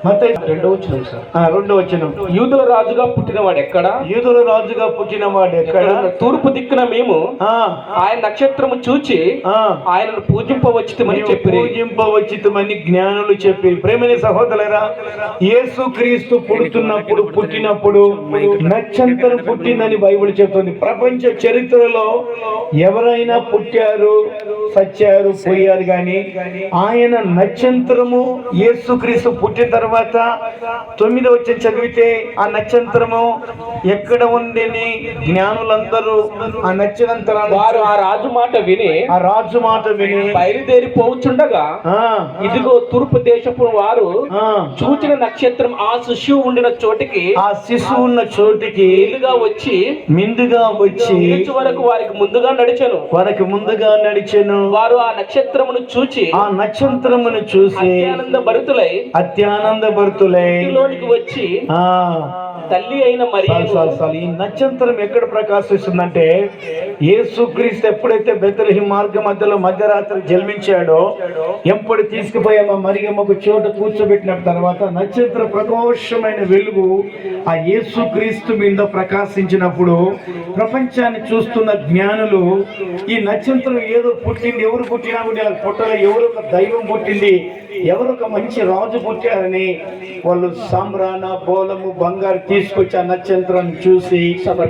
మత్తయి రెండో వచనం సార్. రెండో వచనం. యూదుల రాజుగా పుట్టినవాడు ఎక్కడ? యూదుల రాజుగా పుట్టినవాడు ఎక్కడ? తూర్పు దిక్కున మేము ఆయన నక్షత్రము చూచి ఆయనను పూజింపవచ్చితమని చెప్పి పూజింపవచ్చితమని జ్ఞానులు చెప్పి. ప్రేమని సహోదరులారా, యేసుక్రీస్తు పుట్టినప్పుడు నక్షత్రం పుట్టిందని బైబిల్ చెప్తుంది. ప్రపంచ చరిత్రలో ఎవరైనా పుట్టారు, సచ్చారు, పోయారు, కానీ ఆయన నక్షత్రము యేసుక్రీస్తు పుట్టిన తర్వాత 9వ వచనం చదివితే ఆ నక్షత్రము ఎక్కడ ఉందని జ్ఞానులందరూ ఆ నక్షత్రాన్ని వారు ఆ రాజు మాట విని బయలుదేరి పోవుచుండగా ఇదిగో తూర్పు దేశపు వారు చూచిన నక్షత్రం ఆ శిశువు ఉండిన చోటికి మిందుగా వచ్చి వరకు వారికి ముందుగా నడిచెను. వారు ఆ నక్షత్రమును చూచి అత్యానంద భరితులై లోనికి వచ్చి తల్లి అయిన మరియ. ఈ నక్షత్రం ఎక్కడ ప్రకాశిస్తుందంటే, యేసుక్రీస్తు ఎప్పుడైతే బెత్లెహేము మార్గ మధ్యలో మధ్యరాత్రి జన్మించాడో, ఎప్పుడు తీసుకుపోయామో మరియమ్మకు చోట కూర్చోబెట్టిన తర్వాత నక్షత్ర ప్రకాశమైన వెలుగు ఆ యేసుక్రీస్తు మీద ప్రకాశించినప్పుడు ప్రపంచాన్ని చూస్తున్న జ్ఞానులు ఈ నక్షత్రం ఏదో పుట్టింది, ఎవరు పుట్టినా కూడా పుట్టలో ఎవరు ఒక దైవం పుట్టింది, ఎవరు ఒక మంచి రాజు పుట్టారని వాళ్ళు సాంబ్రాణ, బోలము, బంగారు తీసుకొచ్చి ఆ నక్షత్రాన్ని చూసి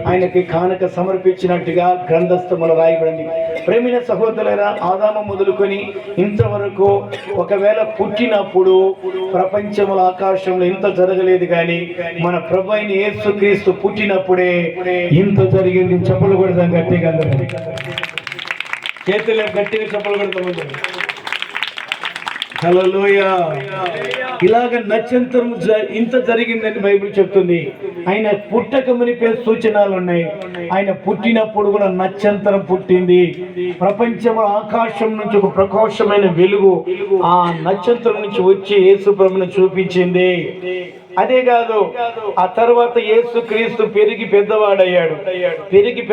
ఆయనకి కానుక సమర్పించినట్టుగా గ్రంథస్థములో రాయబడింది. ప్రేమైన సహోదరులారా, ఆదాము మొదలుకొని ఇంతవరకు ఒకవేళ పుట్టినప్పుడు ప్రపంచంలో ఆకాశంలో ఇంత జరగలేదు, కానీ మన ప్రభు అయిన యేసుక్రీస్తు పుట్టినప్పుడే ఇంత జరిగింది. చెప్పులు కొడదాం గట్టిగా, చేతులు గట్టిగా చెప్పులు కొడతాం. హల్లెలూయా. ఇలాగ నక్షత్రం ఇంత జరిగిందని బైబిల్ చెప్తుంది. ఆయన పుట్టక మునిపే సూచనలు ఉన్నాయి. ఆయన పుట్టినప్పుడు కూడా నక్షత్రం పుట్టింది. ప్రపంచంలో ఆకాశం నుంచి ఒక ప్రకాశమైన వెలుగు ఆ నక్షత్రం నుంచి వచ్చి యేసు ప్రభువును చూపించింది. అదే కాదు, ఆ తర్వాత యేసుక్రీస్తు పెరిగి పెద్దవాడయ్యాడు.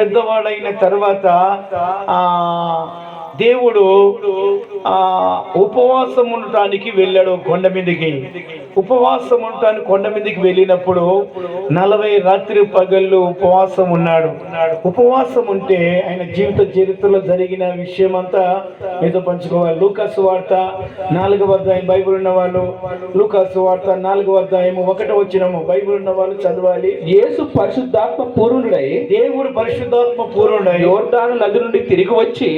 పెద్దవాడైన తర్వాత దేవుడు ఉపవాసం ఉండటానికి వెళ్ళాడు కొండ మీదకి. ఉపవాసం ఉండటానికి కొండ మీదకి వెళ్ళినప్పుడు 40 రాత్రి పగళ్ళు ఉపవాసం ఉన్నాడు. ఉపవాసం ఉంటే ఆయన జీవిత చరిత్రలో జరిగిన విషయం అంతా మీతో పంచుకోవాలి. లూకాసు వార్త 4వ అధ్యాయం బైబిల్ ఉన్న వాళ్ళు లూకాసు వార్త 4వ అధ్యాయం 1వ వచనము బైబిల్ ఉన్న వాళ్ళు చదవాలి. యేసు పరిశుద్ధాత్మ పూర్ణుడై, దేవుడు పరిశుద్ధాత్మ పూర్ణుడై యోర్దాను నది నుండి తిరిగి వచ్చి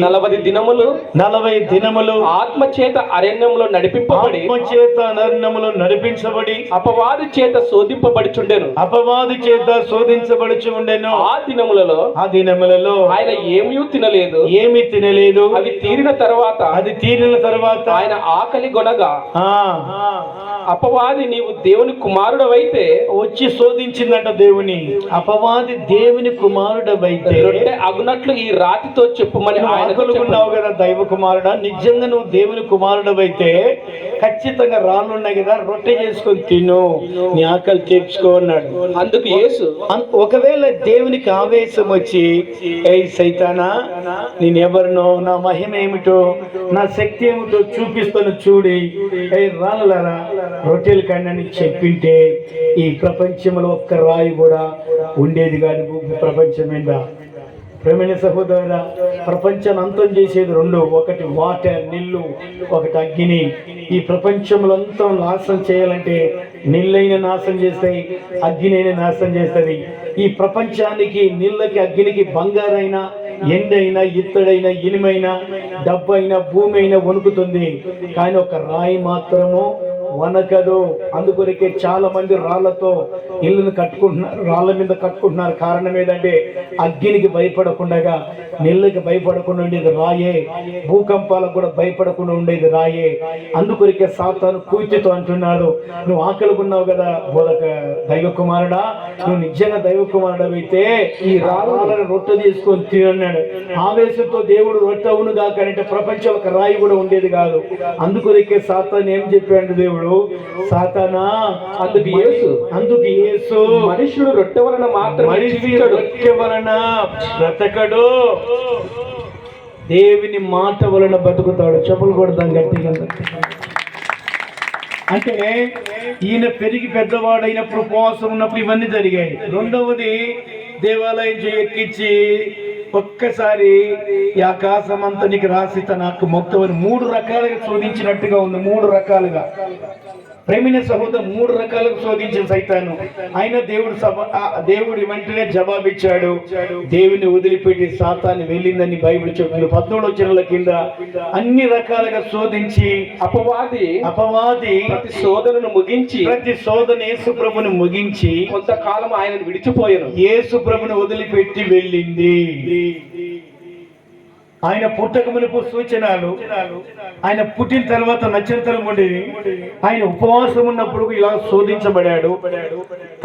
40 దినములు ఆత్మచేత అరణ్యంలో నడిపించబడి అపవాది చేత శోధింపబడుచుండెను. ఆ దినములలో ఆయన ఏమీ తినలేదు. అది తీరిన తర్వాత ఆయన ఆకలి గొనగా అపవాది నీవు దేవుని కుమారుడవైతే వచ్చి శోధించిందంట దేవుని. అపవాది దేవుని కుమారుడవైతే అగునట్లు ఈ రాతితో చెప్పుమని ఆయనకున్నావు కదా దైవ కుమారుడా, నిజంగా నువ్వు దేవుని కుమారుడవైతే ఖచ్చితంగా రాళ్ళు ఉన్నాయి కదా, రొట్టె చేసుకొని తిను, నీ ఆకలి తీర్చుకో అన్నాడు. అందుకు యేసు ఒకవేళ దేవునికి ఆవేశం వచ్చి, ఏ సైతానా, నేనెవరినో, నా మహిమ ఏమిటో, నా శక్తి ఏమిటో చూపిస్తాను చూడి, ఏ రాళ్ళలారా రొట్టెలు కండని చెప్పింటే ఈ ప్రపంచంలో ఒక్క రాయి కూడా ఉండేది కాదు ప్రపంచం మీద. ప్రేమైన సహోదరుల, ప్రపంచాన్ని అంతం చేసేది రెండు, ఒకటి వాటర్ నీళ్లు, ఒకటి అగ్ని. ఈ ప్రపంచంలో అంతా నాశనం చేయాలంటే నీళ్ళైనా నాశనం చేస్తాయి, అగ్నినైనా నాశనం చేస్తుంది. ఈ ప్రపంచానికి నీళ్ళకి అగ్నికి బంగారైనా, ఎండైనా, ఇత్తడైనా, ఇనుమైనా, డబ్బైనా, భూమి అయినా వణుకుతుంది, కానీ ఒక రాయి మాత్రము వనకదు. అందుకొరకే చాలా మంది రాళ్లతో ఇళ్ళను కట్టుకుంటున్నారు, రాళ్ల మీద కట్టుకుంటున్నారు. కారణం ఏంటంటే అగ్నికి భయపడకుండా, నీళ్ళకి భయపడకుండా ఉండేది రాయే, భూకంపాలకు కూడా భయపడకుండా ఉండేది రాయే. అందుకొరకే సాతాను కూర్చుతో అంటున్నాడు, నువ్వు ఆకలికున్నావు కదా బోధక దైవ కుమారుడా, నువ్వు నిజంగా దైవ కుమారుడు అయితే ఈ రాళ్ళను రొట్టె తీసుకొని తినన్నాడు. ఆవేశంతో దేవుడు రొట్టె అవును కాకంటే ప్రపంచం ఒక రాయి కూడా ఉండేది కాదు. అందుకొరకే సాతాను ఏం చెప్పాడు దేవుడు, సాతానా, అందుకు యేసు మనుషుడు రొట్టె వలన మాత్రమే రొట్టె వలన బ్రతకడు, దేవుని మాట వలన బతుకుతాడు. చెప్పులు కొడతాం గట్టిగా. అంటే ఈయన పెరిగి పెద్దవాడైనప్పుడు ఉపవాసం ఉన్నప్పుడు ఇవన్నీ జరిగాయి. రెండవది దేవాలయం ఎక్కించి ఒక్కసారి ఈ ఆకాశం అంతా నీకు రాసి తన హక్కు మొక్తమని 3 రకాలుగా శోధించినట్టుగా ఉంది. 3 రకాలుగా ప్రేమిన సహోదరు 3 రకాలుగా శోధించిన సైతాను. ఆయన దేవుడు వెంటనే జవాబిచ్చాడు. దేవుని వదిలిపెట్టి సాతాను వెళ్ళిందని బైబిల్ చెప్తుంది. 17 వచనాల కింద అన్ని రకాలుగా శోధించి అపవాది ప్రతి శోధన యేసు ప్రభుని ముగించి కొంతకాలం ఆయనను విడిచిపోయాను. యేసు ప్రభుని వదిలిపెట్టి వెళ్ళింది. ఆయన పుట్టక మునుపు సూచనలు, ఆయన పుట్టిన తర్వాత నక్షత్రం ఉండి ఆయన ఉపవాసం ఉన్నప్పుడు ఇలా శోధించబడాడు.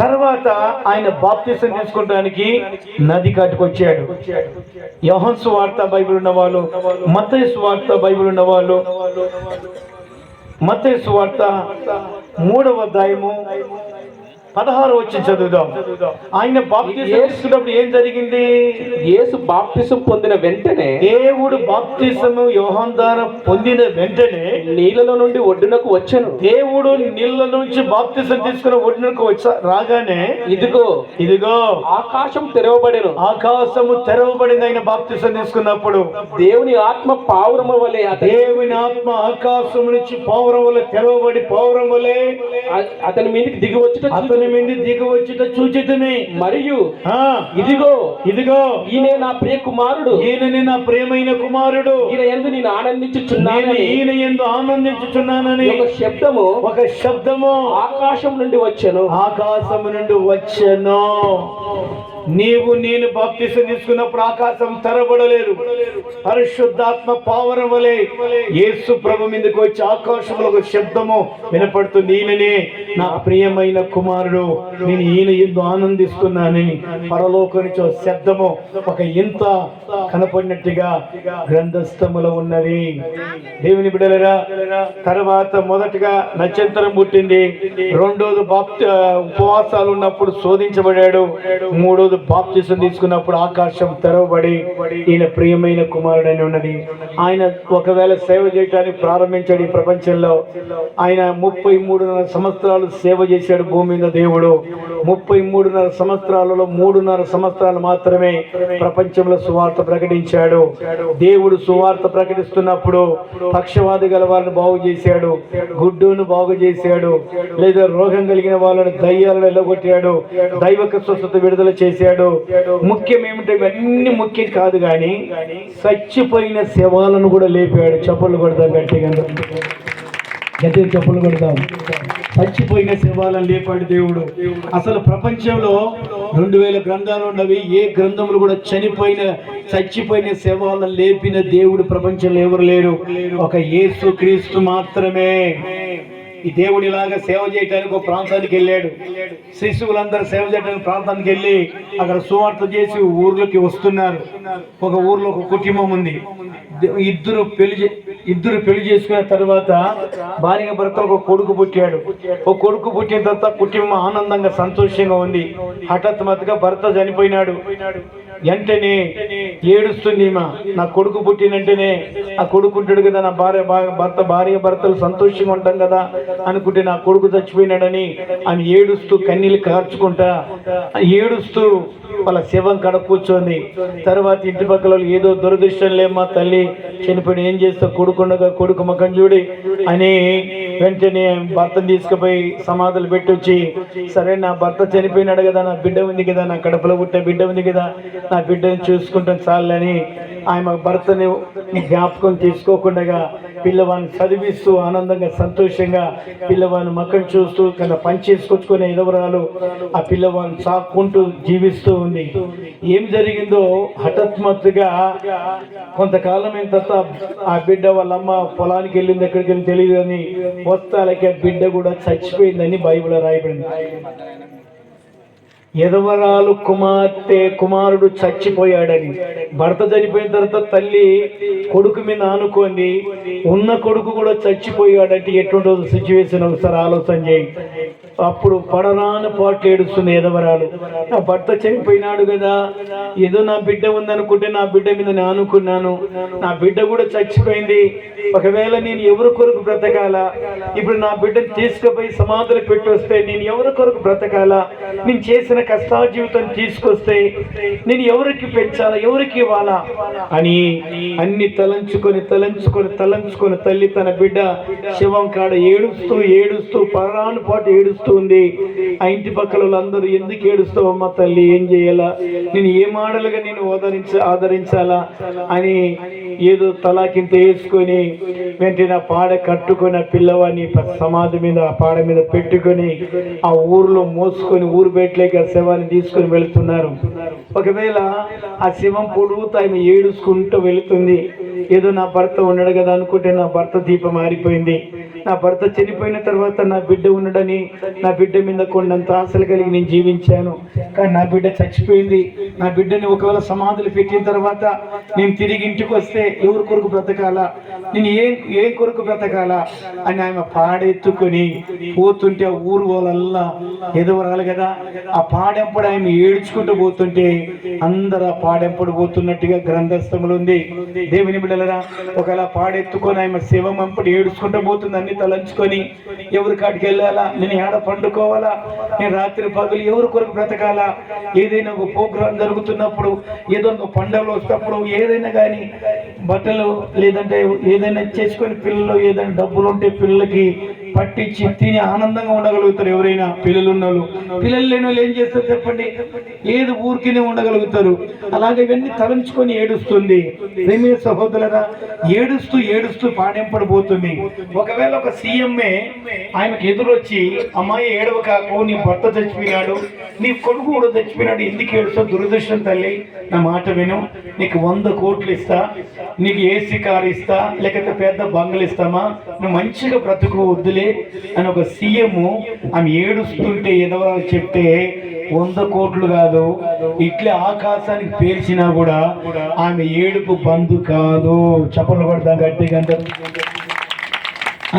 తర్వాత ఆయన బాప్తిసం తీసుకోవడానికి నది కాటుకొచ్చాడు. యోహాను సువార్త బైబిల్ ఉన్న వాళ్ళు, మత్తయి సువార్త బైబిల్ ఉన్న వాళ్ళు, మత్తయి సువార్త 3వ అధ్యాయము 16 వచ్చి చదువుదాం. ఆయన బాప్తిసం తీసుకున్నప్పుడు ఏం జరిగింది? యేసు బాప్తిసం పొందిన వెంటనే, దేవుడు బాప్తిసము యోహాను ద్వారా పొందిన వెంటనే నీళ్ళలో నుండి ఒడ్డునకు వచ్చాను. దేవుడు నీళ్ళ నుంచి బాప్తిసం తీసుకుని ఒడ్డునకు రాగానే ఇదిగో ఆకాశం తెరవబడెను. ఆకాశము తెరవబడింది. ఆయన బాప్తిసం తీసుకున్నప్పుడు దేవుని ఆత్మ పావురము వలె, దేవుని ఆత్మ ఆకాశం నుంచి పావురం వలె తెరవబడి పావురం వలె అతని మీదకి దిగి వచ్చుట చూచితిని. మరియు ఇదిగో ఈయన నా ప్రియ కుమారుడు, ఈయనని నా ప్రియమైన కుమారుడు, ఈయన యందు నేను ఆనందించుచున్నానని, ఈయన యందు ఆనందించుచున్నానని ఒక శబ్దము ఆకాశం నుండి వచ్చెను. నీవు నేను బాప్తిసం తీసుకున్నప్పుడు ఆకాశం తెరబడలేదు. పరిశుద్ధాత్మ పావరం వలె యేసు ప్రభు మీదకి వచ్చి ఆకాశంలో ఒక శబ్దము వినపడుతుంది. ఈయననే నా ప్రియమైన కుమారుడు, నేను ఈయన యందు ఆనందిస్తున్నానని పరలోకం నుంచి ఒక శబ్దము ఒక ఇంత కనపడినట్టుగా గ్రంథస్థములో ఉన్నది. దేవుని బిడ్డలారా, తర్వాత మొదటగా నక్షత్రం పుట్టింది. రెండోది ఉపవాసాలు ఉన్నప్పుడు శోధించబడాడు. మూడోది బాప్తిసం తీసుకున్నప్పుడు ఆకాశం తెరవబడి ఈయన ప్రియమైన కుమారుడు అని ఉన్నది. ఆయన ఒకవేళ సేవ చేయడానికి ప్రారంభించాడు ఈ ప్రపంచంలో. ఆయన 33.5 సంవత్సరాలు సేవ చేశాడు భూమి మీద. దేవుడు 33.5 సంవత్సరాలలో 3.5 సంవత్సరాలు మాత్రమే ప్రపంచంలో సువార్త ప్రకటించాడు. దేవుడు సువార్త ప్రకటిస్తున్నప్పుడు పక్షవాది గల వాళ్ళని బాగు చేశాడు, గుడ్డును బాగు చేశాడు, లేదా రోగం కలిగిన వాళ్ళని దయ్యాలను ఎల్లగొట్టాడు, దైవక స్వస్థత విడుదల చేశాడు. ముఖ్యం ఏమిటంటే ఇవన్నీ ముఖ్యం కాదు, కానీ చచ్చిపోయిన శవాలను కూడా లేపాడు. చప్పట్లు కొడతాం గట్టిగా, చప్పట్లు కొడతాం. చచ్చిపోయిన శవాలను లేపాడు దేవుడు. అసలు ప్రపంచంలో 2000 గ్రంథాలు ఉన్నవి. ఏ గ్రంథములు కూడా చచ్చిపోయిన శవాలను లేపిన దేవుడు ప్రపంచంలో ఎవరు లేరు. ఒక యేసు క్రీస్తు మాత్రమే. ఈ దేవుడు ఇలాగా సేవ చేయడానికి ఒక ప్రాంతానికి వెళ్ళాడు. శిశువులందరూ సేవ చేయడానికి ప్రాంతానికి వెళ్ళి అక్కడ సువార్త చేసి ఊర్లోకి వస్తున్నారు. ఒక ఊర్లో ఒక కుటుంబం ఉంది. ఇద్దరు పెళ్లి చేసుకున్న తర్వాత భార్య భర్తలకు ఒక కొడుకు పుట్టాడు. ఒక కొడుకు పుట్టిన తర్వాత కుటుంబం ఆనందంగా సంతోషంగా ఉంది. హఠాత్తుగా భర్త చనిపోయినాడు. వెంటనే ఏడుస్తుంది. నా కొడుకు పుట్టినంటేనే ఆ కొడుకు ఉంటాడు కదా, నా భార్య భర్తలు సంతోషంగా ఉంటాం కదా అనుకుంటే నా కొడుకు చచ్చిపోయినాడని ఆమె ఏడుస్తూ కన్నీళ్ళు కార్చుకుంటా ఏడుస్తూ వాళ్ళ శవం కడ కూర్చోంది. తర్వాత ఇంటి పక్కల ఏదో దురదృష్టం లేమ్మా తల్లి చనిపోయిన ఏం చేస్తా, కొడుకుండగా కొడుకు ముఖం చూడి అని వెంటనే భర్తను తీసుకుపోయి సమాధులు పెట్టొచ్చి, సరే నా భర్త చనిపోయినాడు కదా, నా బిడ్డ ఉంది కదా, నా కడుపులో పుట్టే బిడ్డ ఉంది కదా, నా బిడ్డని చూసుకుంటాను చాలని ఆమె భర్తని జ్ఞాపకం తీసుకోకుండా పిల్లవాడిని చదివిస్తూ ఆనందంగా సంతోషంగా పిల్లవాడిని మక్కలు చూస్తూ కన్నా పని చేసుకొచ్చుకునే ఎదవరాలు ఆ పిల్లవాడిని సాక్కుంటూ జీవిస్తూ ఉంది. ఏం జరిగిందో హఠాత్మత్తుగా కొంతకాలం అయిన తర్వాత ఆ బిడ్డ వాళ్ళమ్మ పొలానికి వెళ్ళింది, ఎక్కడికి వెళ్ళి తెలియదు అని వస్తాలకి ఆ బిడ్డ కూడా చచ్చిపోయిందని బైబిల్లో రాయబడింది. ఎదవరాలు కుమారుడు చచ్చిపోయాడని. భర్త చనిపోయిన తర్వాత తల్లి కొడుకు మీద ఆనుకోండి, ఉన్న కొడుకు కూడా చచ్చిపోయాడంటే ఎటువంటి సిచ్యువేషన్ ఒకసారి ఆలోచన చేయి. అప్పుడు పడరాని పాటలు ఏడుస్తుంది ఎదవరాలు. నా భర్త చనిపోయినాడు కదా, ఏదో నా బిడ్డ ఉందనుకుంటే నా బిడ్డ మీద నేను ఆనుకున్నాను, నా బిడ్డ కూడా చచ్చిపోయింది, ఒకవేళ నేను ఎవరి కొరకు బ్రతకాలా? ఇప్పుడు నా బిడ్డను తీసుకుపోయి సమాధులు పెట్టి వస్తే నేను ఎవరి కొరకు బ్రతకాలా? నేను చేసిన కష్టాజీవితం తీసుకొస్తే నేను ఎవరికి పెంచాలా, ఎవరికి ఇవ్వాలా అని అన్ని తలంచుకొని తల్లి తన బిడ్డ శవం కాడ ఏడుస్తూ పరాను పాటు ఏడుస్తుంది. ఆ ఇంటి పక్కల వాళ్ళందరూ ఎందుకు ఏడుస్తావమ్మా తల్లి, ఏం చేయాలా, నేను ఏ మాడలుగా నేను ఆదరించాలా అని ఏదో తలాకింత వేసుకొని వెంటనే పాడ కట్టుకొని ఆ పిల్లవాడిని సమాధి మీద ఆ పాడ మీద పెట్టుకొని ఆ ఊర్లో మోసుకొని ఊరు బయటలోకి ఆ శవాన్ని తీసుకొని వెళుతున్నారు. ఒకవేళ ఆ శవం పొడుగుతూ ఆయన ఏడుచుకుంటూ వెళుతుంది. ఏదో నా భర్త ఉన్నాడు కదా అనుకుంటే నా భర్త దీపం మారిపోయింది. నా భర్త చనిపోయిన తర్వాత నా బిడ్డ ఉన్నాడని నా బిడ్డ మీద కొండంత ఆశలు కలిగి నేను జీవించాను. కానీ నా బిడ్డ చచ్చిపోయింది. నా బిడ్డని ఒకవేళ సమాధులు పెట్టిన తర్వాత నేను తిరిగి ఇంటికి వస్తే ఎవరి కొరకు బ్రతకాలా, నేను ఏం కొరకు బ్రతకాలా అని ఆమె పాడెత్తుకొని పోతుంటే ఆ ఊరు వాళ్ళల్లా ఎదవరాలు కదా, ఆ పాడెంపడు ఆమె ఏడ్చుకుంటూ పోతుంటే అందరూ ఆ పాడెంపడు పోతున్నట్టుగా గ్రంథస్థములు ఉంది. దేవుని బిడ్డలరా, ఒకవేళ పాడెత్తుకొని ఆమె శివం అంపడి ఏడుచుకుంటూ పోతుంది. అన్ని తలంచుకొని ఎవరి కాటికి వెళ్ళాలా, నేను ఏడ పండుకోవాలా, నేను రాత్రి పగలు ఎవరి కొరకు బ్రతకాలా, ఏదైనా ఒక ప్రోగ్రాం జరుగుతున్నప్పుడు, ఏదో ఒక పండుగలు వస్తున్నప్పుడు, ఏదైనా కానీ బట్టలు లేదంటే ఏదైనా చేసుకొని పిల్లలు ఏదైనా డబ్బులు ఉంటే పిల్లలకి పట్టించి తిని ఆనందంగా ఉండగలుగుతారు. ఎవరైనా పిల్లలు ఉన్న వాళ్ళు, పిల్లలు లేని వాళ్ళు ఏం చేస్తారు చెప్పండి, ఏది ఊరికినే ఉండగలుగుతారు. అలాగే ఇవన్నీ తలంచుకొని ఏడుస్తుంది. ప్రేమ సహోదరులరా, ఏడుస్తూ పాడెంపడిపోతుంది. ఒకవేళ ఒక సీఎంఏ ఆయనకు ఎదురొచ్చి, అమ్మాయి ఏడవ కాకు, నీ భర్త చచ్చిపోయినాడు, నీ కొడుకు కూడా చచ్చిపోయినాడు, ఎందుకు ఏడుస్తావు, దురదృష్టం తల్లి, నా మాట విను, నీకు 100 కోట్లు ఇస్తా, నీకు ఏసీ కారు ఇస్తా, లేకపోతే పెద్ద బంగ్లు ఇస్తామా, నువ్వు మంచిగా బ్రతుకు, వద్దులే అని ఒక సీఎం ఆమె ఏడుస్తుంటే ఏదో చెప్తే 100 కోట్లు కాదు, ఇట్లే ఆకాశానికి పేర్చినా కూడా ఆమె ఏడుపు బంధు కాదు. చప్పట్లు కొడతాం గట్టిగా.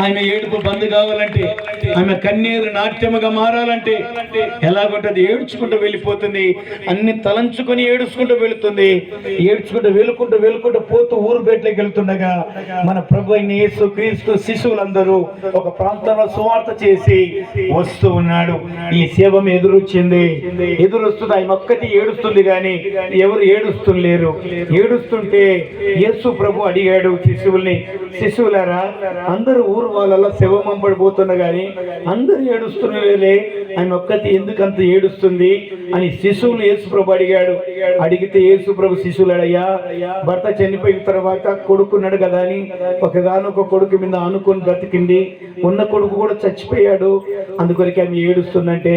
ఆమె ఏడుపు బంద్ కావాలంటే, ఆమె కన్నీరు నాట్యముగా మారాలంటే ఎలాగుంటది? ఏడ్చుకుంటూ వెళ్ళిపోతుంది. అన్ని తలంచుకొని ఏడుచుకుంటూ వెళుతుంది. వెళ్ళుకుంటూ పోతూ ఊరు బయటలోకి వెళ్తుండగా మన ప్రభు అయిన యేసు క్రీస్తు శిశువులందరూ ఒక ప్రాంతంలో సువార్త చేసి వస్తూ ఉన్నాడు. ఈ శవం ఎదురొస్తుంది. ఆయన ఒక్కటి ఏడుస్తుంది కానీ ఎవరు ఏడుస్తులేరు. ఏడుస్తుంటే యేసు ప్రభు అడిగాడు శిశువులారా, అందరూ ఊరు వాళ్ళ శవం పంపడిపోతున్నా కానీ అందరూ ఏడుస్తున్నలే, ఆయన ఒక్కటి ఎందుకంత ఏడుస్తుంది అని శిశువులు యేసు ప్రభు అడిగితే యేసు ప్రభు శిశువులయ్యా, భర్త చనిపోయిన తర్వాత కొడుకున్నాడు కదా అని ఒకగానొక కొడుకు మీద ఆనుకొని బ్రతికింది, ఉన్న కొడుకు కూడా చచ్చిపోయాడు, అందుకొరికి ఆమె ఏడుస్తుందంటే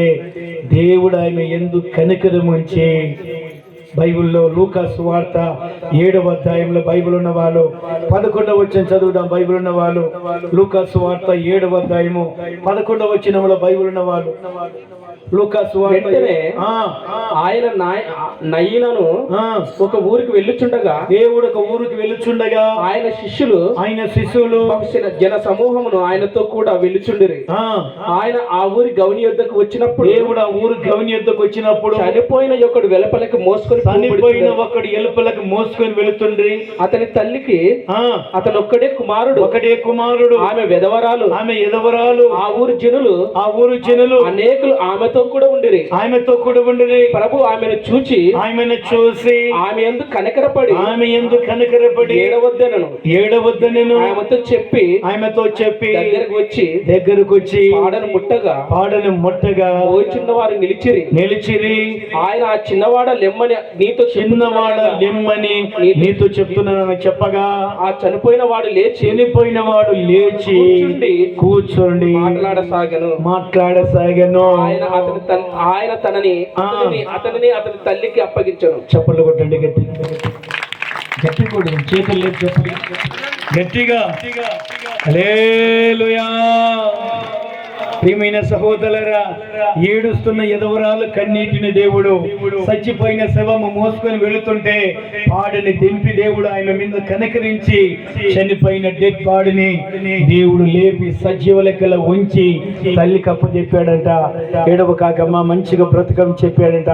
దేవుడు ఆమె ఎందుకు కనికరం ఉంచి బైబిల్లో లూకా సువార్త 7వ అధ్యాయంలో బైబిల్ ఉన్న వాళ్ళు 11వ వచనం చదువుదాం. బైబిల్ ఉన్న వాళ్ళు లూకా సువార్త 7వ అధ్యాయము 11వ వచనంలో బైబిల్ ఉన్న వాళ్ళు లూకా సువార్త. ఆయన నయీనను ఒక ఊరికి వెళ్ళుచుండగా, దేవుడు ఒక ఊరికి వెళ్ళుచుండగా ఆయన శిష్యులు జన సమూహమును ఆయనతో కూడా వెళ్ళుచుండిరి. ఆయన ఆ ఊరి గౌని యొద్దకు వచ్చినప్పుడు, దేవుడు ఆ ఊరి గౌని యొద్దకు వచ్చినప్పుడు చనిపోయిన ఒకడు వెలుపలకు మోసుకొని వెళుతుండ్రి. అతని తల్లికి అతను ఒక్కడే కుమారుడు, ఆమె విధవరాలు. ఆ ఊరు జనులు అనేకులు ఆమెతో కూడా ఉండిరి. ప్రభు ఆమెను చూచి ఆమె యందు కనికరపడి ఏడవద్దనను ఆమెతో చెప్పి దగ్గరకు వచ్చి పాడను ముట్టగా చిన్న వారు నిలిచిరి. ఆయన ఆ చిన్నవాడ లెమ్మని నీతో చెప్తున్నానని చెప్పగా ఆ చనిపోయిన వాడు లేచి కూర్చోండి మాట్లాడసాగను. ఆయన తనని అతని తల్లికి అప్పగించను. చప్పట్లు కొట్టండి గట్టి కూడా చేతులు లేదు చెప్పండి గట్టిగా. హల్లెలూయా. ప్రియమైన సహోదరులారా, ఏడుస్తున్న ఎదవరాలు కన్నీటిని దేవుడు చచ్చిపోయిన శవము మోసుకొని వెళుతుంటే పాడిని దింపి దేవుడు ఆయన మీద కనకరించి చనిపోయిన డెడ్ బాడీని దేవుడు లేపి సజీవ లెక్కల ఉంచి తల్లి కప్పు చెప్పాడంట. ఏడవ కాకమ్మ మంచిగా బ్రతకం చెప్పాడంట.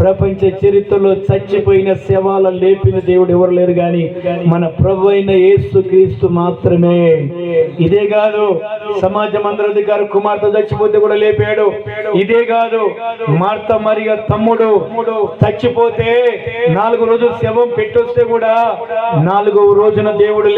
ప్రపంచ చరిత్రలో చచ్చిపోయిన శవాల లేపిన దేవుడు ఎవరు లేరు కానీ మన ప్రభు అయిన యేసు క్రీస్తు మాత్రమే. ఇదే కాదు, సమాజ మందిరాధికారి కుమార్తె చచ్చిపోతే కూడా లేపాడు. ఇదే కాదు, మార్త మరియ తమ్ముడు చచ్చిపోతే 4 రోజులు శవం పెట్టొస్తే కూడా 4వ రోజున దేవుడు